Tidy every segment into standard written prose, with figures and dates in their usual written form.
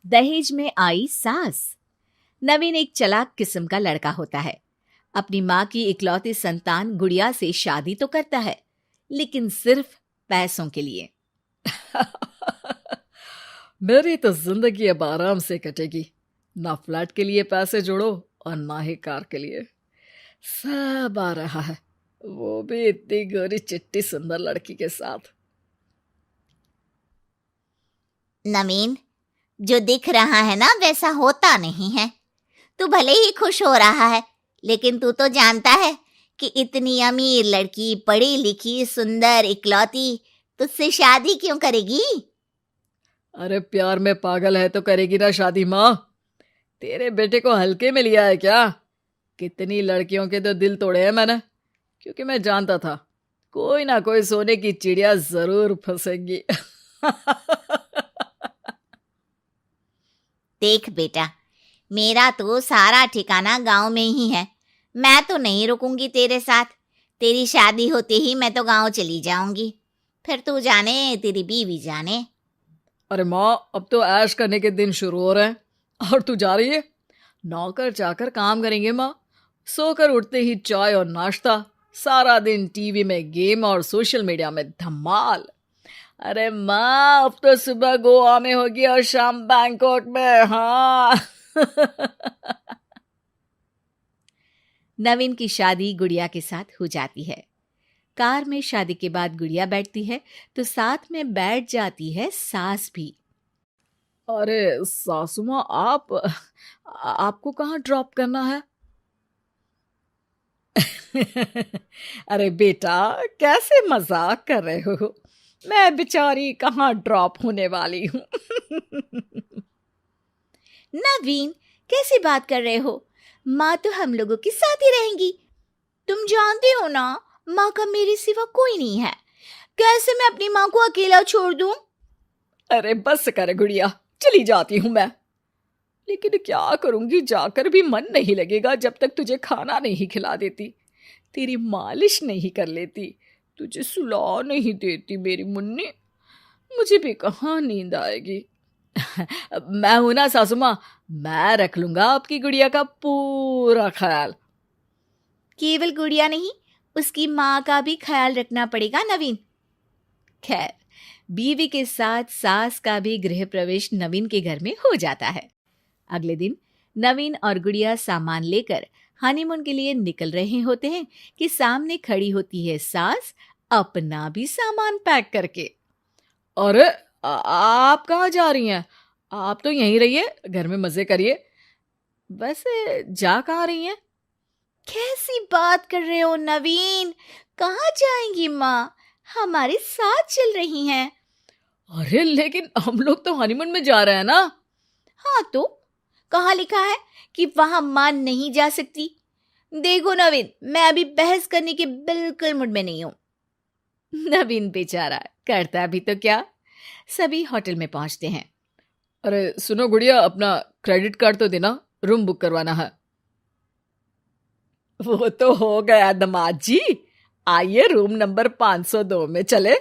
दहेज में आई सास। नवीन एक चालाक किस्म का लड़का होता है। अपनी माँ की इकलौती संतान गुड़िया से शादी तो करता है, लेकिन सिर्फ पैसों के लिए। मेरी तो जिंदगी अब आराम से कटेगी। ना फ्लैट के लिए पैसे जोड़ो और ना ही कार के लिए। सब आ रहा है, वो भी इतनी गोरी चिट्टी सुंदर लड़की के साथ। नवीन, जो दिख रहा है ना वैसा होता नहीं है। तू भले ही खुश हो रहा है, लेकिन तू तो जानता है कि इतनी अमीर लड़की, पढ़ी लिखी, सुंदर, इकलौती, तुझसे शादी क्यों करेगी? अरे प्यार में पागल है तो करेगी ना शादी माँ। तेरे बेटे को हल्के में लिया है क्या? कितनी लड़कियों के तो दिल तोड़े हैं मैंने, क्योंकि मैं जानता था कोई ना कोई सोने की चिड़िया जरूर फंसेगी। देख बेटा, मेरा तो सारा ठिकाना गांव में ही है। मैं तो नहीं रुकूंगी तेरे साथ। तेरी शादी होते ही मैं तो गांव चली जाऊंगी। फिर तू जाने, तेरी बीवी जाने। अरे माँ, अब तो ऐश करने के दिन शुरू हो रहे हैं और तू जा रही है? नौकर चाकर काम करेंगे माँ। सोकर उठते ही चाय और नाश्ता, सारा दिन टीवी में गेम और सोशल मीडिया में धमाल। अरे माँ, अब तो सुबह गोवा में होगी और शाम बैंकॉक में। हाँ। नवीन की शादी गुड़िया के साथ हो जाती है। कार में शादी के बाद गुड़िया बैठती है तो साथ में बैठ जाती है सास भी। अरे सासू माँ, आपको कहाँ ड्रॉप करना है? अरे बेटा, कैसे मजाक कर रहे हो? मैं बेचारी कहाँ ड्रॉप होने वाली हूँ। नवीन, कैसी बात कर रहे हो? माँ तो हम लोगों के साथ ही रहेंगी। तुम जानते हो ना, माँ का मेरे सिवा कोई नहीं है। कैसे मैं अपनी माँ को अकेला छोड़ दूं? अरे बस कर गुड़िया, चली जाती हूँ मैं। लेकिन क्या करूंगी, जाकर भी मन नहीं लगेगा जब तक तुझे खाना नहीं खिला देती, तेरी मालिश नहीं कर लेती, तुझे सुला नहीं देती मेरी मुन्नी। मुझे भी कहाँ नींद आएगी। मैं हूं ना सासू माँ, मैं रख लूंगा आपकी गुड़िया का पूरा ख्याल। केवल गुड़िया नहीं, उसकी माँ का भी ख्याल रखना पड़ेगा नवीन। खैर, बीवी के साथ सास का भी गृह प्रवेश नवीन के घर में हो जाता है। अगले दिन नवीन और गुड़िया सामान लेकर हनीमून के लिए निकल रहे होते हैं कि सामने खड़ी होती है सास, अपना भी सामान पैक करके। अरे आप कहाँ जा रही हैं? आप तो यहीं रहिए, घर में मजे करिए। वैसे जा कहाँ रही हैं? कैसी बात कर रहे हो नवीन? कहाँ जाएंगी माँ? हमारे साथ चल रही हैं। अरे लेकिन हम लोग तो हनीमून में जा रहे हैं ना। हाँ तो कहाँ लिखा है कि वहां माँ नहीं जा सकती? देखो नवीन, मैं अभी बहस करने के बिल्कुल मूड में नहीं हूं। नवीन बेचारा करता भी तो क्या। सभी होटल में पहुंचते हैं। अरे सुनो गुड़िया, अपना क्रेडिट कार्ड तो देना, रूम बुक करवाना है। वो तो हो गया दामाद जी, आइए रूम नंबर 502 में चले।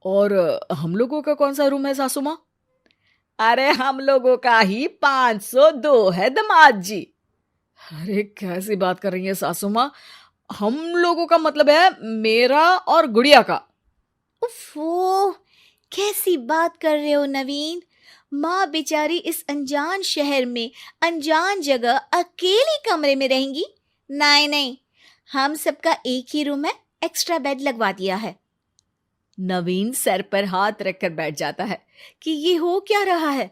और हम लोगों का कौन सा रूम है सासू माँ? अरे हम लोगों का ही 502 है दामाद जी। अरे कैसी बात कर रही है सासू माँ? हम लोगों का मतलब है मेरा और गुड़िया का। उफ़ो, कैसी बात कर रहे हो नवीन? माँ बेचारी इस अनजान शहर में, अनजान जगह, अकेले कमरे में रहेंगी? नहीं नहीं, हम सबका एक ही रूम है, एक्स्ट्रा बेड लगवा दिया है। नवीन सर पर हाथ रखकर बैठ जाता है कि ये हो क्या रहा है।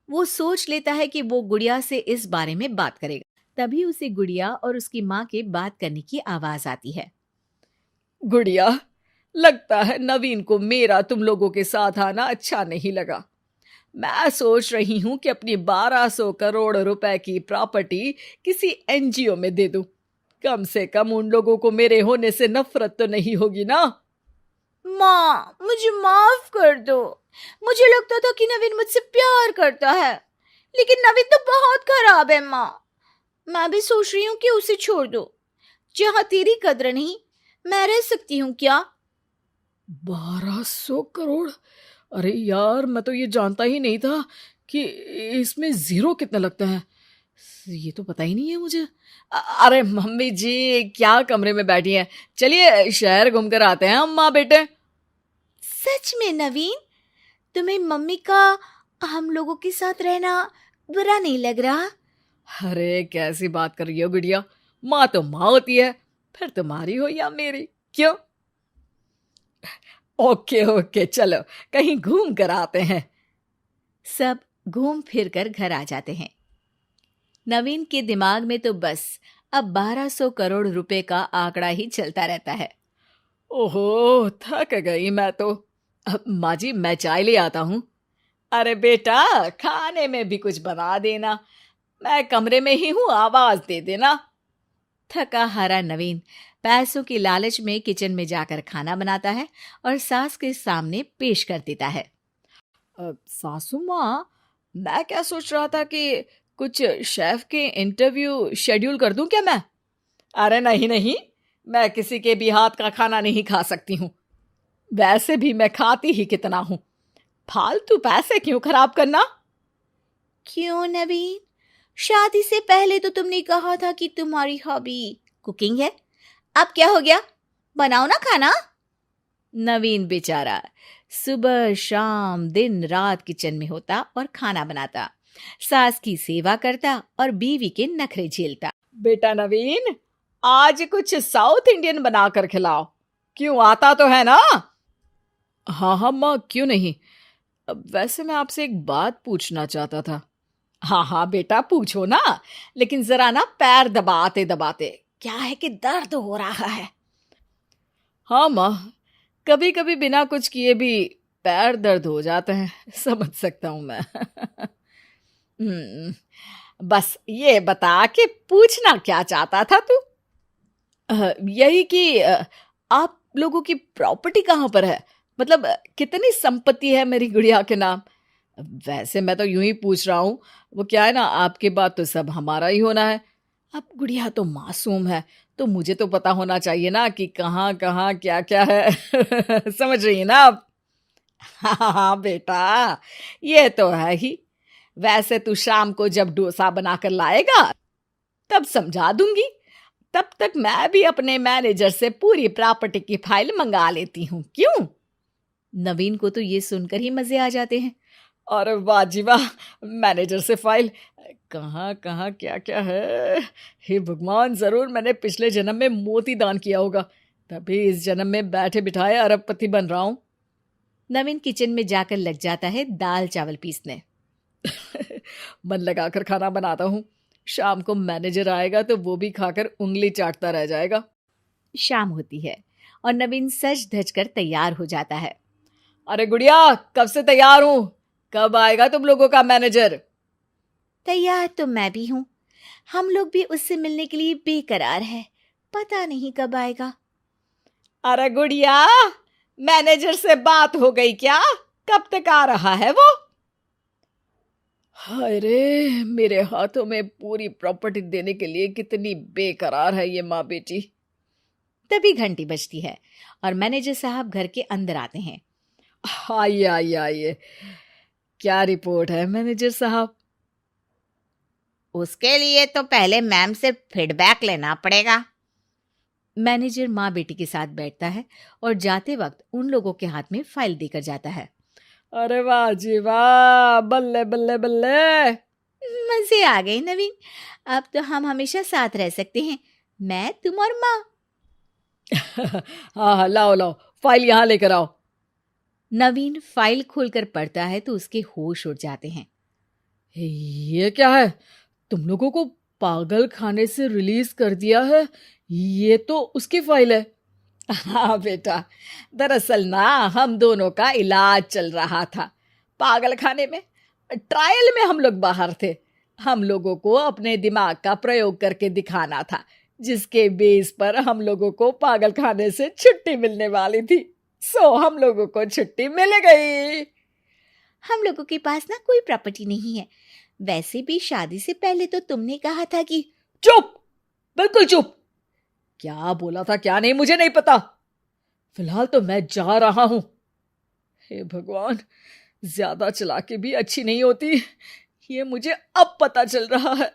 वो सोच लेता है कि वो गुड़िया से इस बारे में बात करेगा। तभी उसे गुड़िया और उसकी माँ के बात करने की आवाज आती है। गुड़िया, लगता है नवीन को मेरा तुम लोगों के साथ आना अच्छा नहीं लगा। मैं सोच रही हूं कि अपनी 1200 करोड़ रुपए की प्रॉपर्टी किसी एनजीओ में दे दूं। कम से कम उन लोगों को मेरे होने से नफरत तो नहीं होगी ना। माँ, मुझे माफ कर दो। मुझे लगता था कि नवीन मुझसे प्यार करता है, लेकिन नवीन तो बहुत खराब है माँ। मैं भी सोच रही हूँ कि उसे छोड़ दो। जहाँ तेरी कद्र नहीं, मैं रह सकती हूँ क्या? 1200 करोड़? अरे यार, मैं तो ये जानता ही नहीं था कि इसमें 0 कितना लगता है, ये तो पता ही नहीं है मुझे। अरे मम्मी जी क्या कमरे में बैठी हैं, चलिए शहर घूम कर आते हैं हम माँ बेटे। सच में नवीन, तुम्हें मम्मी का हम लोगों के साथ रहना बुरा नहीं लग रहा? अरे कैसी बात कर रही हो गुड़िया, माँ तो माँ होती है, फिर तुम्हारी हो या मेरी, क्यों? ओके ओके चलो कहीं घूम कर आते हैं। सब घूम फिर कर घर आ जाते हैं। नवीन के दिमाग में तो बस अब 1200 करोड़ रुपए का आंकड़ा ही चलता रहता है। ओहो थक गई मैं तो। माँ जी मैं चाय ले आता हूँ। अरे बेटा खाने में भी कुछ बना देना, मैं कमरे में ही हूँ, आवाज दे देना। थका हारा नवीन पैसों की लालच में किचन में जाकर खाना बनाता है और सास के सामने पेश कर देता है। सासू माँ, मैं क्या सोच रहा था कि कुछ शेफ के इंटरव्यू शेड्यूल कर दूं क्या मैं? अरे नहीं नहीं, मैं किसी के भी हाथ का खाना नहीं खा सकती हूँ, वैसे भी मैं खाती ही कितना हूँ, फालतू पैसे क्यों खराब करना। क्यों नवीन, शादी से पहले तो तुमने कहा था कि तुम्हारी हॉबी कुकिंग है, अब क्या हो गया? बनाओ ना खाना। नवीन बेचारा सुबह शाम दिन रात किचन में होता और खाना बनाता, सास की सेवा करता और बीवी के नखरे झेलता। बेटा नवीन, आज कुछ साउथ इंडियन बनाकर खिलाओ, क्यों आता तो है ना? हाँ हाँ माँ क्यों नहीं। वैसे मैं आपसे एक बात पूछना चाहता था। हाँ हाँ बेटा पूछो ना, लेकिन जरा ना पैर दबाते दबाते, क्या है कि दर्द हो रहा है। हाँ माँ, कभी कभी बिना कुछ किए भी पैर दर्द हो जाते हैं, समझ सकता हूं मैं। बस ये बता के पूछना क्या चाहता था तू? यही कि आप लोगों की प्रॉपर्टी कहाँ पर है, मतलब कितनी संपत्ति है मेरी गुड़िया के नाम? वैसे मैं तो यूं ही पूछ रहा हूँ, वो क्या है ना, आपके बाद तो सब हमारा ही होना है। अब गुड़िया तो मासूम है, तो मुझे तो पता होना चाहिए ना कि कहाँ कहाँ क्या क्या है। समझ रही है ना आप? हाँ हाँ बेटा, ये तो है ही। वैसे तू शाम को जब डोसा बनाकर लाएगा तब समझा दूंगी, तब तक मैं भी अपने मैनेजर से पूरी प्रॉपर्टी की फाइल मंगा लेती हूँ, क्यों? नवीन को तो ये सुनकर ही मजे आ जाते हैं। और वाह जी वाह, मैनेजर से फाइल, कहाँ कहाँ क्या क्या है। हे भगवान, जरूर मैंने पिछले जन्म में मोती दान किया होगा, तभी इस जन्म में बैठे बिठाए अरबपति बन रहा हूं। नवीन किचन में जाकर लग जाता है दाल चावल पीसने। मन लगाकर खाना बनाता हूँ, शाम को मैनेजर आएगा तो वो भी खाकर उंगली चाटता रह जाएगा। शाम होती है और नवीन सज धज कर तैयार हो जाता है। अरे गुड़िया कब से तैयार हूं, कब आएगा तुम लोगों का मैनेजर? तैयार तो मैं भी हूँ, हम लोग भी उससे मिलने के लिए बेकरार है, पता नहीं कब आएगा। अरे गुड़िया, मैनेजर से बात हो गई क्या, कब तक आ रहा है वो? हाय रे, मेरे हाथों में पूरी प्रॉपर्टी देने के लिए कितनी बेकरार है ये माँ बेटी। तभी घंटी बजती है और मैनेजर साहब घर के अंदर आते हैं। आइए आइए आइए, क्या रिपोर्ट है मैनेजर साहब? उसके लिए तो पहले मैम से फीडबैक लेना पड़ेगा। मैनेजर माँ बेटी के साथ बैठता है और जाते वक्त उन लोगों के हाथ में फाइल देकर जाता है। अरे वाह जी वाह, बल्ले बल्ले बल्ले। मजे आ गए नवीन, अब तो हम हमेशा साथ रह सकते हैं, मैं तुम और माँ। हाँ हाँ लाओ लाओ, फाइल यहाँ लेकर आओ। नवीन फाइल खोलकर पढ़ता है तो उसके होश उड़ जाते हैं। ये क्या है, तुम लोगों को पागल खाने से रिलीज कर दिया है, ये तो उसकी फाइल है। हाँ बेटा, दरअसल ना हम दोनों का इलाज चल रहा था पागल खाने में, ट्रायल में हम लोग बाहर थे, हम लोगों को अपने दिमाग का प्रयोग करके दिखाना था, जिसके बेस पर हम लोगों को पागल खाने से छुट्टी मिलने वाली थी। सो हम लोगों को छुट्टी मिल गई। हम लोगों के पास ना कोई प्रॉपर्टी नहीं है, वैसे भी शादी से पहले तो तुमने कहा था कि। चुप, बिल्कुल चुप, क्या बोला था क्या नहीं मुझे नहीं पता, फिलहाल तो मैं जा रहा हूं। हे भगवान, ज्यादा चालाकी भी अच्छी नहीं होती, ये मुझे अब पता चल रहा है।